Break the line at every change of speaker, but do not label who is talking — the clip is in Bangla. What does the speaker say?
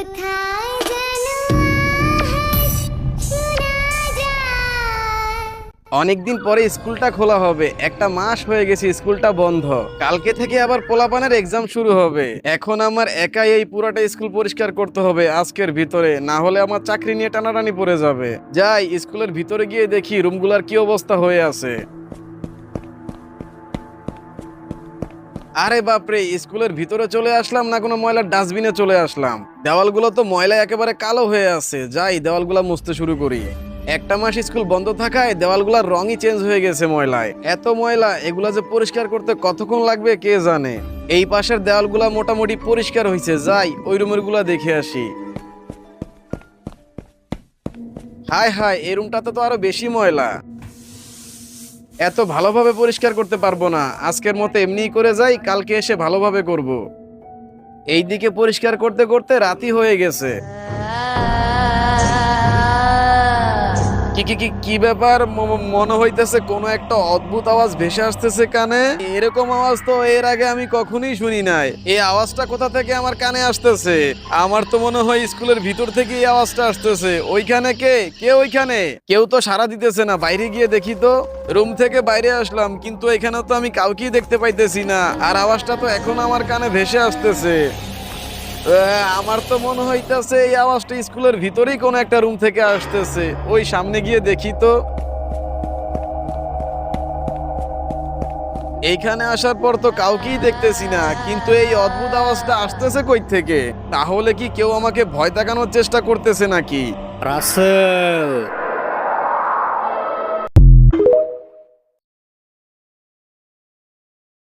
কোথায় যেন আওয়াজ শোনা যায়।
অনেকদিন পরে স্কুলটা খোলা হবে, একটা মাস হয়ে গেছে স্কুলটা বন্ধ। কালকে থেকে আবার পোলাপানের এক্সাম শুরু হবে। এখন আমার একাই এই পুরাটা স্কুল পরিষ্কার করতে হবে আজকের ভিতরে, না হলে আমার চাকরি নিয়ে টানাটানি পড়ে যাবে। যাই স্কুলের ভিতরে গিয়ে দেখি রুমগুলার কি অবস্থা হয়ে আছে। আরে বাপরে, স্কুলের ভিতরে চলে আসলাম না কোনো ময়লার ডাস্টবিনে চলে আসলাম। দেওয়ালগুলো তো ময়লায় একেবারে কালো হয়ে আছে। যাই দেওয়ালগুলো মুছতে শুরু করি। একটা মাস স্কুল বন্ধ থাকায় দেওয়ালগুলোর রঙই চেঞ্জ হয়ে গেছে ময়লায়। এত ময়লা, এগুলা যে পরিষ্কার করতে কতক্ষণ লাগবে কে জানে। এই পাশের দেওয়ালগুলা মোটামুটি পরিষ্কার হয়েছে। যাই ওই রুমের গুলা দেখে আসি। হায় হায়, এই রুমটাতে তো আরো বেশি ময়লা। এত ভালোভাবে পরিষ্কার করতে পারবো না, আজকের মতো এমনিই করে যাই, কালকে এসে ভালোভাবে করব। এইদিকে পরিষ্কার করতে করতে রাতই হয়ে গেছে। কি কি কি কি ব্যাপার? মনে হইতেছে কোনো একটা অদ্ভুত আওয়াজ ভেসে আসতেছে কানে। এরকম আওয়াজ তো এর আগে আমি কখনোই শুনি নাই। এই আওয়াজটা কোথা থেকে আমার কানে আসতেছে? আমার তো মনে হয় স্কুলের ভিতর থেকে এই আওয়াজটা আসতেছে। ওইখানে কে ওইখানে? কেউ তো সাড়া দিতেছে না। বাইরে গিয়ে দেখি তো। রুম থেকে বাইরে আসলাম, কিন্তু এখানে তো আমি কাউকেই দেখতে পাইতেছি না। আর আওয়াজটা তো এখন আমার কানে ভেসে আসতেছে। আমার তো মনে হইতাছে এই আওয়াজটা স্কুলের ভিতরেই কোনো একটা রুম থেকে আসতেছে। ওই সামনে গিয়ে দেখি তো। এইখানে আসার পর তো কাউকেই দেখতেছি না, কিন্তু এই অদ্ভুত আওয়াজটা আসতেছে কই থেকে? তাহলে কি কেউ আমাকে ভয় দেখানোর চেষ্টা করতেছে নাকি?
রাসেল,